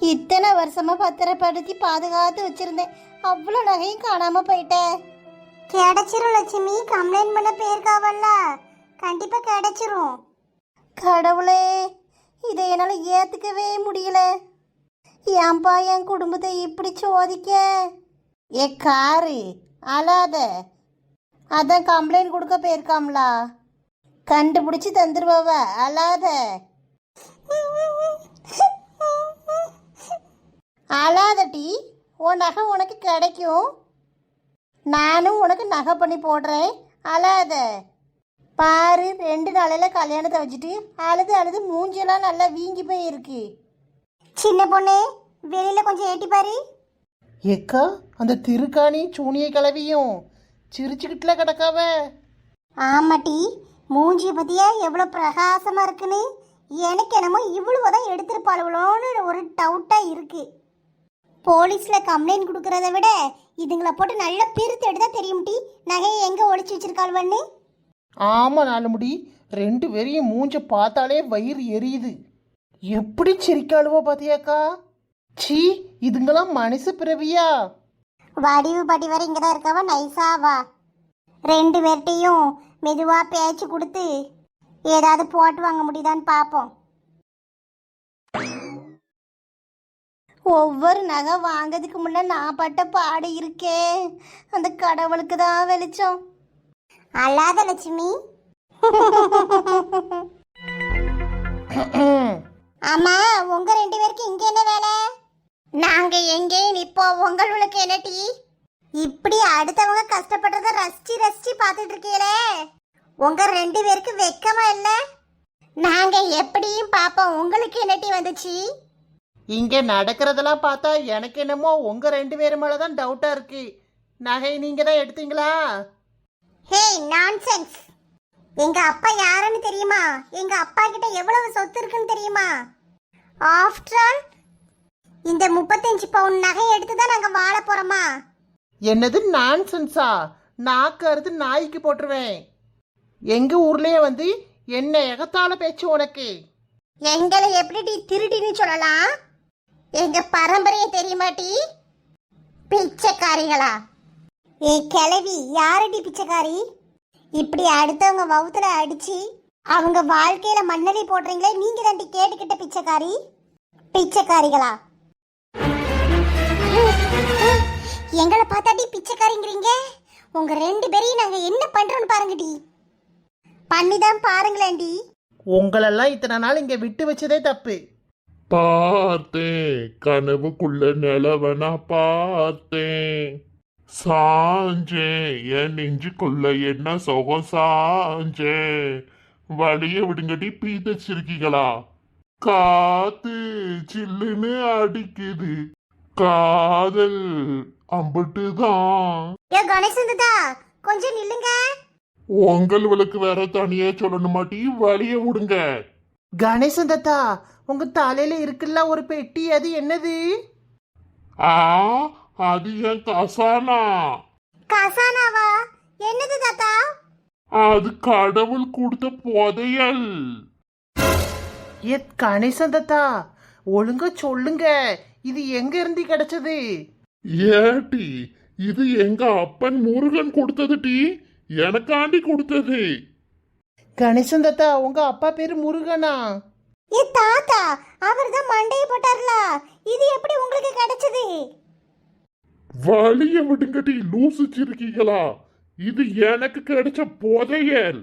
இத்தனை வருஷமா பத்திரப்படுத்தி பாதுகாத்து வச்சிருந்தேன். அவ்வளோ நகையும் காணாம போயிட்டேன். கிடைச்சிரும் லட்சுமி, கம்ப்ளைண்ட் பண்ண போயிருக்காவல்ல, கண்டிப்பா கிடைச்சிரும். கடவுளே, இதை என்னால் ஏற்றுக்கவே முடியல. ஏன்பா என் குடும்பத்தை இப்படி சோதிக்க? ஏ காரு அழாத, அதான் கம்ப்ளைண்ட் கொடுக்க போயிருக்காம்லா, கண்டுபிடிச்சி தந்துருவாவ, அழாத அழாதட்டி. உன் நகை உனக்கு கிடைக்கும், நானும் உனக்கு நகை பண்ணி போடுறேன், அழாத. பாரு, 2 நாளையில் கல்யாணத்தை வச்சுட்டு அழுது அழுது மூஞ்செல்லாம் நல்லா வீங்கி போய் இருக்கு. சின்ன பொண்ணு, வெளியில கொஞ்சம் ஏட்டி பாரு. ஏக்கா, அந்த திருக்காணி சூனிய கிளவியும் சிரிச்சுக்கிட்டுல கிடக்காவ. ஆமாட்டி, மூஞ்சி பத்தியா எவ்வளவு பிரகாசமா இருக்குன்னு. எனக்கு என்னமோ இவ்வளவுதான் எடுத்திருப்பாளுகளோன்னு ஒரு டவுட்டா இருக்கு. போலீஸ்ல கம்ப்ளைண்ட் கொடுக்கறத விட இதுங்களை போட்டு நல்லா பிரித்து எடுத்தா தெரியும் டி, நகையை எங்க ஒளிச்சு வச்சிருக்காள்வன்னு. ஆமா, 4 முடி 2 பேரையும் மூஞ்ச பார்த்தாலே வயிறு எரியுது. எப்படி சிரிக்காளுவோ பாத்தியாக்கா? சீ, இதுங்களாம் மனுஷ பிறவியா? வடிவு பாட்டி வரை இங்கதான் இருக்கவா, நைஸாவா 2 பேர்ட்டையும் மெதுவா பேச்சு கொடுத்து ஏதாவது போட்டு வாங்க முடியுதான்னு பார்ப்போம். ஒவ்வொரு நகை வாங்கிறதுக்கு முன்னே நான் பட்ட பாடு இருக்கே, அந்த கடவுளுக்கு தான் வெளிச்சம். அல்லாத லட்சுமி. ஆமா, உங்க 2 பேருக்கு இங்க என்ன வேலை? நாங்க எங்கேயும் நிப்போம், உங்களுக்கு என்ன டீ? இப்படி அடுத்தவங்க கஷ்டப்படுறத ரசிச்சு ரசிச்சு பார்த்துட்டு இருக்கீங்களே, உங்க 2 பேருக்கு வெக்கமா இல்ல? நாங்க எப்படியும் பாப்போம், உங்களுக்கு என்ன டீ வந்துச்சு? இங்க நடக்கிறதெல்லாம் பார்த்தா எனக்கு என்னமோ உங்க 2 பேர் மேலதான் டவுட்டா இருக்கு. நகை நீங்க தான் எடுத்தீங்களா? ஹே நான்சென்ஸ். எங்க அப்பா யாருன்னு தெரியுமா? எங்க அப்பா கிட்ட எவ்வளவு சொத்து இருக்குன்னு தெரியுமா? ஆஃப்டர் ஆல் இந்த 35 பவுன் நகை எடுத்து தான் நாங்க வாழ போறோமா? என்னது நான்சென்ஸா? நாக்கு அறுத்து நாய்க்கு போட்டுருவேன். எங்க ஊர்லயே வந்து என்ன எகத்தால பேச்சு உனக்கு? எங்களை எப்படி டீ திருடின்னு சொல்லலாம்? எங்க பரம்பரையை தெரியுமாட்டி? பிச்சைக்காரிகளா? ஏ கிழவி, யாரடி பிச்சைக்காரி? இப்படி அடுத்தவங்க வவுத்துல அடிச்சு அவங்க வாழ்க்கையில மண்ணலி போடுறீங்களே, நீங்க தாண்டி கேட்டுக்கிட்ட பிச்சைக்காரி. பிச்சைக்காரிகளா? எங்களை பார்த்தாடி பிச்சைக்காரிங்கிறீங்க? உங்க 2 பேரையும் நாங்க என்ன பண்றோம்னு பாருங்கடி, பண்ணிதான் பாருங்களேன்டி. உங்களெல்லாம் இத்தனை நாள் இங்க விட்டு வச்சதே தப்பு. பார்த்தேன் கனவுக்குள்ள நிலவனா பார்த்தேன், சாஞ்சேன் என் நெஞ்சுக்குள்ள என்ன சுகம் சாஞ்சேன். வழிய விடுங்கடி, பீதச்சிருக்கீங்களா? காத்து சில்லுன்னு அடிக்குது, காதல் அம்புட்டுதான். ஏ கணேசந்தா, கொஞ்சம் நில்லுங்க. உங்களுக்கு வேற தனியா சொல்லணுமாட்டி, வழிய விடுங்க. கணேசன் தாத்தா, உங்க தலையில இருக்குல்ல ஒரு பெட்டி, அது என்னது? ஆ, அது என் கசானா. கசானாவா? என்னது தாத்தா? அது கடவுள் கொடுத்த புதையல். ஏ கணேசன் தாத்தா, ஒழுங்கா சொல்லுங்க, இது எங்க இருந்து கிடைச்சது? ஏட்டி, இது எங்க அப்பன் முருகன் கொடுத்தது டி, எனக்காண்டி கொடுத்தது. கணேசன் தாத்தா, உங்க அப்பா பேரு முருகனா? ஏ தாத்தா, அவர் தான் மண்டையை போட்டார்ல, இது எப்படி உங்களுக்கு கிடைச்சது? வழிய விடுங்கடி, லூசிச்சிருக்கீங்களா? இது எனக்கு கிடைச்ச புதையல்.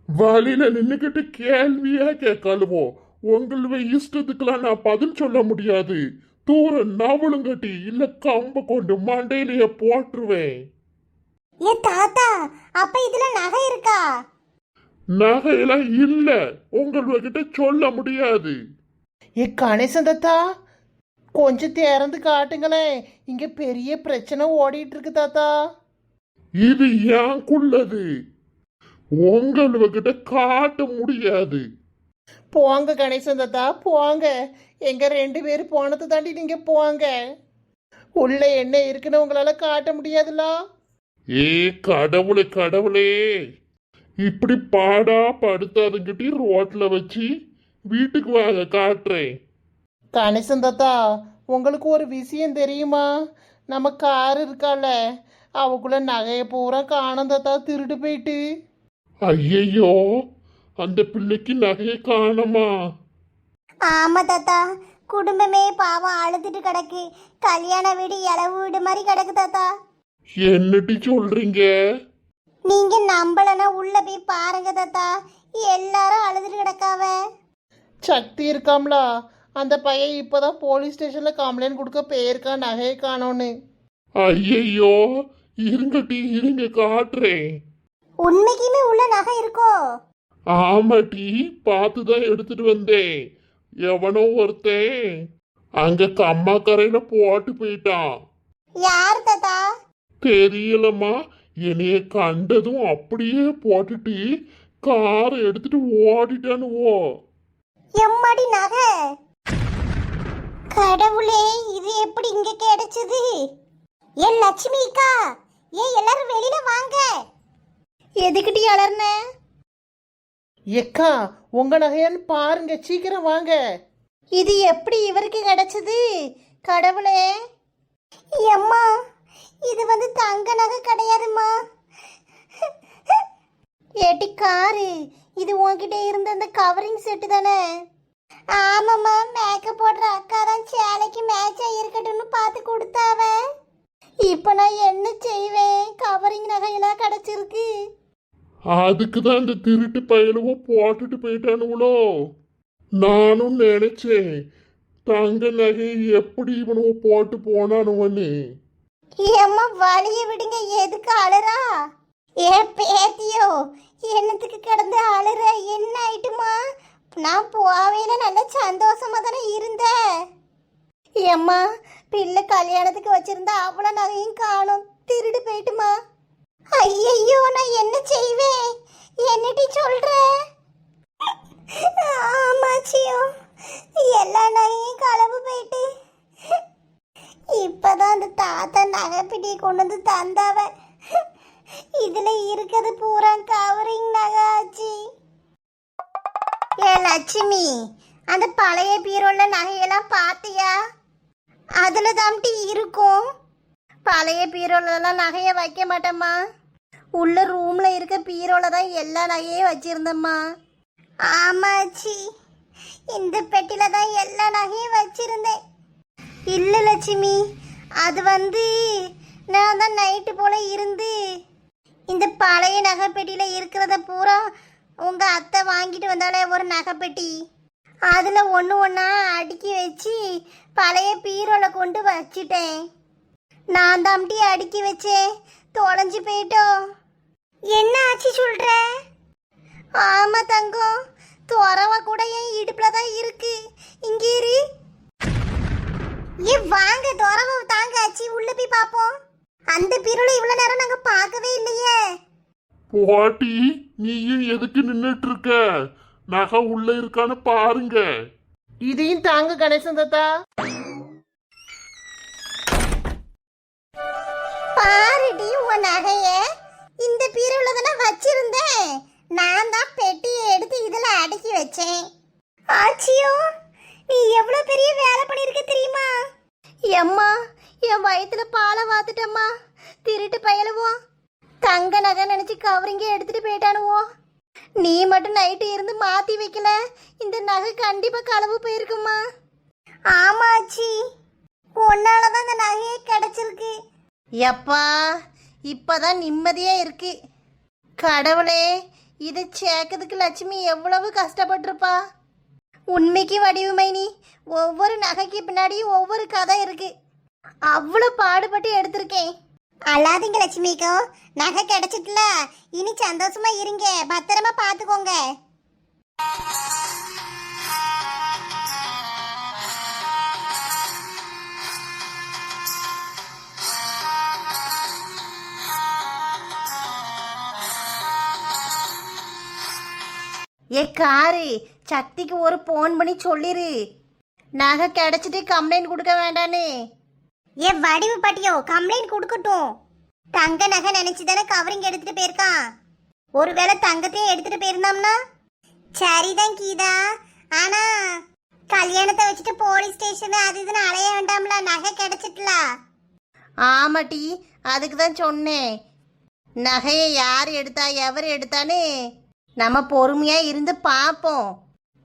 வழியில நின்னுக்கிட்டு கேள்வியா கேட்கலுவோ, உங்களுடைய இஷ்டத்துக்கெல்லாம் நான் பதில் சொல்ல முடியாது. தூர நவளுங்கட்டி, இல்ல கம்ப கொண்டு மண்டையிலேயே போட்டுருவேன். ஏ தாத்தா, அப்ப இதுல நகை இருக்கா? நகையெல்லாம் இல்ல, உங்ககிட்ட சொல்ல முடியாது. ஏ கணேசன் தாத்தா, கொஞ்சம் திறந்து காட்டுங்களேன், இங்க பெரிய பிரச்சனை ஓடிட்டு இருக்கு தாத்தா. இது ஏன்குள்ளது, உங்ககிட்ட காட்ட முடியாது. போங்க கணேசன் தாத்தா, போங்க. எங்க 2 பேர் போனதை தாண்டி நீங்க போங்க. உள்ள என்ன இருக்குன்னு உங்களால காட்ட முடியாதுல்ல. ஏ கடவுளே கடவுளே, இப்படி பாடா படுத்தாதுங்கிட்டி ரோட்ல வச்சு வீட்டுக்கு வாங்க காட்டுறேன். கணேசன் தாத்தா உங்களுக்கு ஒரு விஷயம் தெரியுமா? நம்ம கார் இருக்கால, அவக்குள்ள நகையை பூரா காணும் தாத்தா, திருடு போயிட்டு. ஐயையோ, அந்த பிள்ளைக்கு நகையை காணோமா? ஆமா தாத்தா, குடும்பமே பாவம் அழுதுட்டு கிடக்கு. கல்யாண வீடு இளவு வீடு மாதிரி கிடக்கு தாத்தா. என்னட்டி சொல்றீங்க? நீங்க நம்பலனா உள்ள போய் பாருங்க தாத்தா, எல்லாரும் அழுதுட்டு கிடக்காவ. சக்தி இருக்காம்லா, அந்த பையன் இப்போதான் போலீஸ் ஸ்டேஷனில் கம்ப்ளைண்ட் கொடுக்க போயிருக்கான் நகையை காணோன்னு. ஐயையோ, இருங்கட்டி இருங்க காட்டுறேன். உண்மைக்குமே உள்ள நகை இருக்கோ? ஆமாட்டி, பார்த்துதான் எடுத்துட்டு வந்தேன். எவனோ ஒருத்தன் அங்க கம்மாக்கரையில போட்டு போயிட்டான். யார் தாத்தா? தெரியலம்மா, என்னைய கண்டதும் அப்படியே போட்டுட்டு காரை எடுத்துட்டு ஓடிட்டானுவோ. எம்மாடி நகை! கடவுளே, இது எப்படி இங்க கிடைச்சது? ஏன் லட்சுமிக்கா, ஏன் எல்லாரும் வெளியில வாங்க. எதுக்கிட்டி அலர்ன? எக்கா உங்க நகையான்னு பாருங்க, சீக்கிரம் வாங்க. இது எப்படி இவருக்கு கிடைச்சது? கடவுளே! எம்மா, இது வந்து தங்க நகை கிடையாதும்மா. ஏட்டி காரு, இது உன்கிட்ட இருந்த அந்த கவரிங் செட்டு தானே? ஆமாம்மா, மேக்கப் போடுற அக்கா தான் சேலைக்கு மேட்சா இருக்கட்டும்னு பார்த்து கொடுத்தாவ. இப்போ நான் என்ன செய்வேன்? கவரிங் நகையெல்லாம் கிடைச்சிருக்கு. அதுக்குதான் இந்த திருட்டு பயலுவோ போட்டுட்டு போயிட்டானுங்களோ. நானும் நினைச்சேன் தங்க நகை எப்படி இவனுவோ போட்டு போனானுவன்னு. ஏம்மா வழிய விடுங்க, எதுக்கு அழுறா? ஏ பேத்தியோ, என்னத்துக்கு கிடந்து அழுற? என்ன ஆயிட்டுமா? நான் போவேல நல்ல சந்தோஷமா தானே இருந்தேன். ஏம்மா, பிள்ளை கல்யாணத்துக்கு வச்சிருந்தா அவ்வளோ நகையும் காணும், திருடு போயிட்டுமா. ஐயையோ, நான் என்ன செய்வேன்? என்னடி சொல்ற? ஆமாச்சியோ, எல்லா நகையும் களவு போயிட்டு இப்பதான் அந்த தாத்தா நகைப்பிடி கொண்டு வந்து தந்தாவ. இதுல இருக்கிறது பூரா கவரிங் நகை ஆச்சு. ஏ லட்சுமி, அந்த பழைய பீரோல நகையெல்லாம் பாத்தியா? அதுல தாம்டி இருக்கும். பழைய பீரோலலாம் நகையை வைக்க மாட்டேம்மா. உள்ள ரூம்ல இருக்க பீரோல தான் எல்லா நகையும் வச்சிருந்தம்மா. ஆமாச்சி, இந்த பெட்டில தான் எல்லா நகையும் வச்சிருந்தேன். இல்ல லட்சுமி, அது வந்து நான் தான் நைட்டு போல இருந்து இந்த பழைய நகைப்பெட்டியில இருக்கிறத பூரா உங்க அத்தை வாங்கிட்டு வந்தாலே ஒரு நகைப்பெட்டி, அதுல ஒன்று ஒன்றா அடுக்கி வச்சு பழைய பீரோல கொண்டு வச்சிட்டேன். நான் தாம்டி அடுக்கி வச்சேன், தொலைஞ்சு போயிட்டோம். என்ன ஆச்சு சொல்ற? ஆமா தங்கம், துறவா கூட என் இடுப்புல தான் இருக்கு. இங்க இரு. ஏ வாங்க, துறவை தாங்க ஆச்சு, உள்ள போய் பாப்போம். அந்த பீரோல இவ்வளவு நேரம் நாங்க பார்க்கவே இல்லையே. போட்டி, நீயும் எதுக்கு நின்னுட்டு இருக்க? நகை உள்ள இருக்கான்னு பாருங்க. இதையும் தாங்க கணேசன் தாத்தா. பாருடி உன் நகைய, இந்த பீரோல தானே வச்சிருந்தேன். நான் தான் பெட்டியை எடுத்து இதுல அடுக்கி வச்சேன். ஆச்சியோ, நீ எவ்வளவு பெரிய வேலை பண்ணிருக்க தெரியுமா? எம்மா, என் வயித்துல பாலை வாத்துட்டம்மா. திருட்டு பயலுவோம் தங்க நகை நினைச்சு கவரிங்க எடுத்துட்டு போயிட்டானுவோ. நீ மட்டும் நைட்டு இருந்து மாத்தி வைக்கல, இந்த நகை கண்டிப்பா களவு போயிருக்குமா. ஆமாச்சி, உன்னாலதான் இந்த நகையே கிடைச்சிருக்கு. எப்பா, இப்பதான் நிம்மதியா இருக்கு. கடவுளே, இதை சேர்க்கறதுக்கு லட்சுமி எவ்வளவு கஷ்டப்பட்டிருப்பா. உண்மைக்கு வடிவுமைனி, ஒவ்வொரு நகைக்கு பின்னாடியும் ஒவ்வொரு கதை இருக்கு. அவ்வளோ பாடுபட்டு எடுத்திருக்கேன். அழாதீங்க லட்சுமிக்கோ, நகை கிடைச்சிட்டுல, இனி சந்தோஷமா இருங்க, பத்திரமா பாத்துக்கோங்க. ஏ காரு, சக்திக்கு ஒரு போன் பண்ணி சொல்லிரு, நகை கிடைச்சிட்டு கம்ப்ளைண்ட் கொடுக்க வேண்டான்னு. ஏ வடிவு பாட்டியோ, கம்ப்ளைண்ட் கொடுக்கட்டும். தங்க நகை நினைச்சு தானே கவரிங் எடுத்துட்டு போயிருக்கான். ஒருவேளை தங்கத்தையும் எடுத்துட்டு போயிருந்தோம்னா? சரிதான் கீதா, ஆனா கல்யாணத்தை வச்சுட்டு போலீஸ் ஸ்டேஷன் அது இதுன்னு அலைய வேண்டாம்ல, நகை கிடைச்சிட்டல. ஆமாட்டி, அதுக்கு தான் சொன்னேன். நகையை யார் எடுத்தா எவர் எடுத்தான்னு நம்ம பொறுமையாக இருந்து பார்ப்போம்.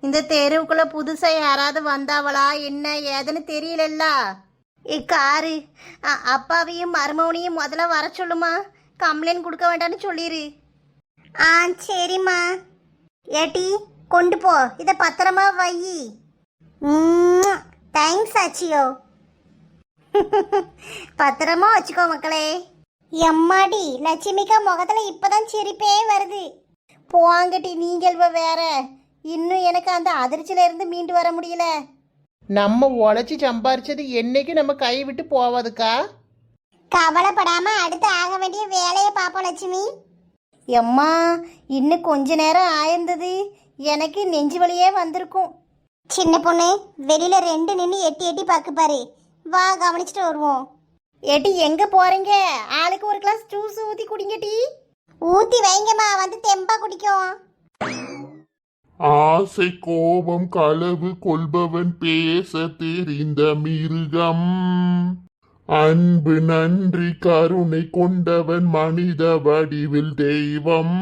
இந்த தெருவுக்குள்ளே புதுசாக யாராவது வந்தாவளா என்ன ஏதுன்னு தெரியலல்ல. காரு அப்பாவையும் மருமவனையும் முதல்ல வர சொல்லுமா, கம்ப்ளைண்ட் கொடுக்க வேண்டாம்னு சொல்லிடு. ஆ சரிம்மா. ஏட்டி கொண்டு போ, இதை பத்திரமா வை. தேங்க்ஸ் ஆச்சியோ. பத்திரமா வச்சுக்கோ மக்களே. எம்மாடி, லட்சுமிக்கா முகத்துல இப்பதான் சிரிப்பே வருது. போங்கட்டி, நீங்கள் வேற. இன்னும் எனக்கு அந்த அதிர்ச்சியில இருந்து மீண்டு வர முடியல. நம்ம உழைச்சி சம்பாரிச்சது என்னைக்கு நம்ம கை விட்டு போவாதுக்கா. கவலைப்படாம அடுத்து ஆக வேண்டிய வேலையை பார்ப்போம் லட்சுமி. எம்மா, இன்னும் கொஞ்ச நேரம் ஆயிருந்தது எனக்கு நெஞ்சு வலியே வந்திருக்கும். சின்ன பொண்ணு வெளியில 2 நின்று எட்டி எட்டி பார்க்க பாரு. வா கவனிச்சுட்டு வருவோம். ஏட்டி எங்க போறீங்க? ஆளுக்கு ஒரு கிளாஸ் ஜூஸ் ஊத்தி குடிங்க டீ. ஊத்தி வைங்கம்மா, வந்து தெம்பா குடிக்கும். ஆசை கோபம் களவு கொள்பவன் பேச தெரிந்த மிருகம், அன்பு நன்றி கருணை கொண்டவன் மனித வடிவில் தெய்வம்.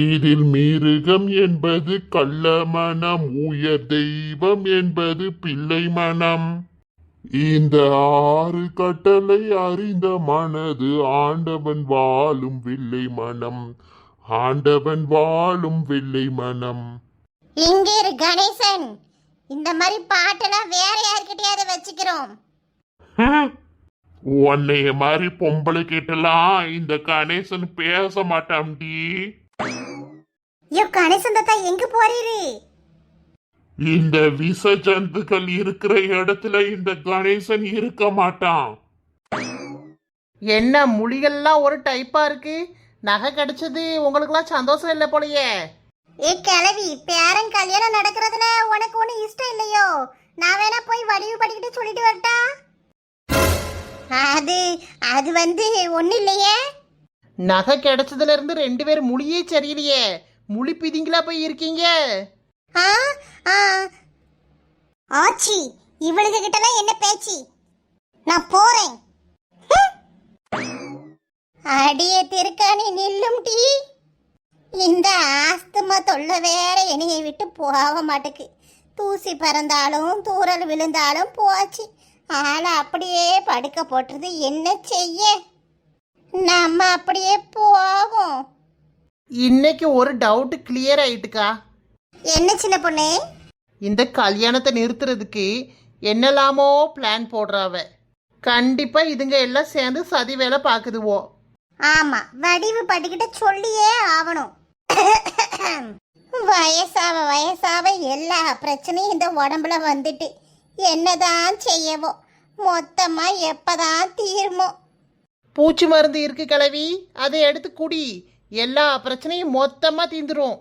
இதில் மிருகம் என்பது கள்ள மனம், உயர் தெய்வம் என்பது பிள்ளை மனம். இந்த 6 கட்டளை அறிந்த மனது ஆண்டவன் வாழும் வெள்ளை மனம், ஆண்டவன் வாழும் வெள்ளை மனம். இங்க இரு கணேசன், இந்த மாதிரி பாட்டெல்லாம் வேற யார்கிட்டயாவது வச்சுக்கிறோம். உன்னைய மாதிரி பொம்பளை கிட்டலாம் இந்த கணேசன் பேச மாட்டான்டி. ஐயோ கணேசன் தாத்தா எங்க போறீரு? இந்த விஷ ஜந்துக்கள் இருக்கிற இடத்துல இந்த கணேசன் இருக்க மாட்டான். என்ன மொழிகள்லாம் ஒரு டைப்பா இருக்கு. நகை கிடைச்சது உங்களுக்குலாம் சந்தோஷம் இல்லை போலயே. ஏ கிழவி, பேரன் கல்யாணம் நடக்கிறதுல உனக்கு ஒன்றும் இஷ்டம் இல்லையோ? நான் வேணா போய் வடிவு படிக்கிட்டு சொல்லிட்டு வரட்டா? அது அது ஒன்றும் இல்லையே. நகை கிடைச்சதுல இருந்து 2 பேர் மொழியே சரியில்லையே. மொழி பிதிங்களா போய் இருக்கீங்க. ஆ ஆ ஆச்சி, இவளுக்கு கிட்டலாம் என்ன பேச்சு? நான் போறேன். அடியே திருக்காணி நில்லும் டீ. இந்த ஆஸ்துமா தொல்லை வேற என்னையை விட்டு போக மாட்டேக்கு. தூசி பறந்தாலும் தூரல் விழுந்தாலும் போச்சு. ஆளை அப்படியே படுக்க போட்டுறது. என்ன செய்ய? நம்ம அப்படியே போகும். இன்னைக்கு ஒரு டவுட் கிளியர் ஆயிட்டுக்கா. என்ன சின்ன பொண்ணு? இந்த கல்யாணத்தை நிறுத்துறதுக்கு என்னெல்லாமோ பிளான் போடுறாவ. கண்டிப்பா இதுங்க எல்லாம் சேர்ந்து சதி வேலை பார்க்குதுவோ. ஆமா, வடிவு படிக்கிட்ட சொல்லியே ஆகணும். வயசாவ வயசாவ எல்லா பிரச்சனையும் இந்த உடம்புல வந்துட்டு என்னதான் செய்யவோ, மொத்தமா எப்பதான் தீருமோ. பூச்சி மருந்து இருக்கு கிளவி, அதை எடுத்து குடி. எல்லா பிரச்சனையும் மொத்தமா தீந்துரும்.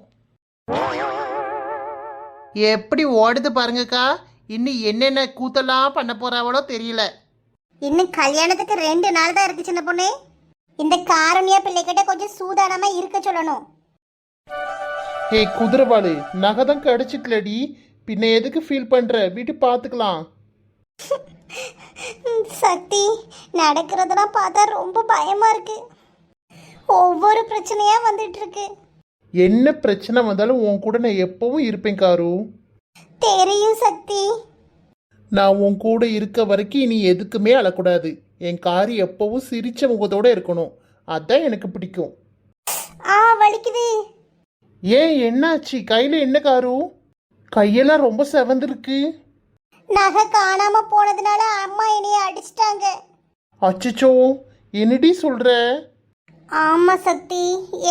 எப்படி ஓடுது பாருங்கக்கா. இன்னும் என்னென்ன கூத்தெல்லாம் பண்ண போறாவளோ தெரியல. இன்னும் கல்யாணத்துக்கு 2 நாள் தான் இருக்கு சின்ன பொண்ணு. இந்த காரணியா பிள்ளைகிட்ட கொஞ்சம் சூதானமா இருக்க சொல்லணும். ஏய் குதிரவாளு, நகை தான் கிடைச்சிக்கலடி. பின்ன எதுக்கு ஃபீல் பண்ற? வீட்டு பார்த்துக்கலாம். சக்தி, நடக்கிறதெல்லாம் பார்த்தா ரொம்ப பயமா இருக்கு. ஒவ்வொரு பிரச்சனையா வந்துட்டு இருக்கு. என்ன பிரச்சனை வந்தாலும் உன் கூட நான் எப்பவும் இருப்பேன் காரு. தெரியும் சக்தி. நான் உன் கூட இருக்க வரைக்கும் நீ எதுக்குமே அழக்கூடாது. என் காரு எப்பவும் சிரிச்ச முகத்தோட இருக்கணும். அதான் எனக்கு பிடிக்கும். வலிக்குது. ஏன் என்னாச்சு? கையில என்ன காரு? கையெல்லாம் ரொம்ப செவந்திருக்கு. நகை காணாம போனதுனால அம்மா என்னைய அடிச்சிட்டாங்க. அச்சச்சோ, என்னடி சொல்ற? ஆமா சக்தி,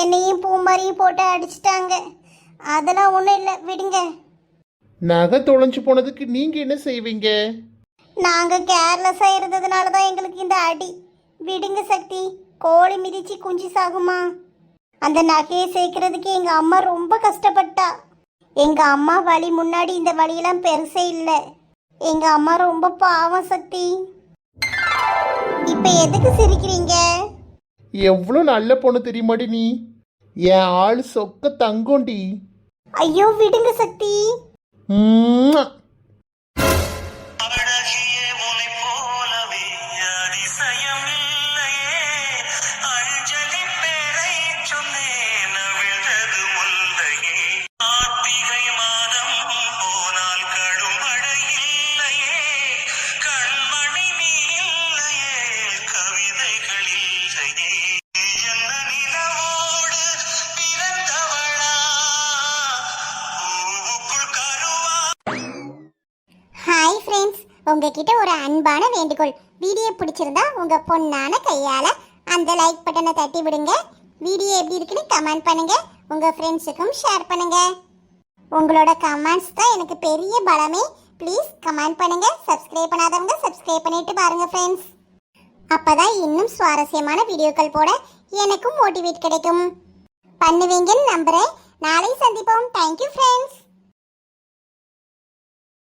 என்னையும் பூமாரியும் போட்டு அடிச்சிட்டாங்க. அதெல்லாம் ஒன்றும் இல்லை, விடுங்க. நகை தொலைஞ்சு போனதுக்கு நீங்க என்ன செய்வீங்க? நாங்க கேர்லெஸ்ஸா இருந்ததுனால தான் எங்களுக்கு இந்த அடி. விடுங்க சக்தி. கோழி மிதிச்சு குஞ்சு சாகுமா? அந்த நகையை சேர்க்கறதுக்கு எங்க அம்மா ரொம்ப கஷ்டப்பட்டா. எங்க அம்மா வலி முன்னாடி இந்த வலியெல்லாம் பெருசே இல்லை. எங்க அம்மா ரொம்ப பாவம் சக்தி. இப்ப எதுக்கு சிரிக்கிறீங்க? எவ்வளோ நல்ல பொண்ணு தெரியுமாடி நீ. என் ஆள் சொக்க தங்கோண்டி. ஐயோ விடுங்க சக்தி. ம்ம். அழகிய உனை போலவே அதிசயம் இல்லையே அஞ்சலி பேரை சொன்னேன் அவிழ்ந்தது முல்லையே கார்த்திகை மாதம் போனால் கடுமழை இல்லையே கண்மணி நீ இல்லையே கவிதைகள் இல்லையே என்ன நிலவோடு பிறந்தவளா பூவுக்குள் கருவா. ஹாய் ஃப்ரெண்ட்ஸ், உங்ககிட்ட ஒரு அன்பான வேண்டுகோள். வீடியோ பிடிச்சிருந்தா உங்க பொண்ணான கையால அந்த லைக் பட்டனை தட்டி விடுங்க. வீடியோ எப்படி இருக்குன்னு கமெண்ட் பண்ணுங்க. உங்க ஃப்ரெண்ட்ஸுக்கும் ஷேர் பண்ணுங்க. உங்களோட கமெண்ட்ஸ் தான் எனக்கு பெரிய பலமே. ப்ளீஸ் கமெண்ட் பண்ணுங்க. சப்ஸ்கிரைப் பண்ணாதவங்க சப்ஸ்கிரைப் பண்ணிட்டு பாருங்க ஃப்ரெண்ட்ஸ். அப்பதான் இன்னும் சுவாரஸ்யமான வீடியோக்கள் போட எனக்கும் மோட்டிவேட் கிடைக்கும். பண்ணுவீங்கன்னு நம்புறேன். நாளை சந்திப்போம். Thank you friends.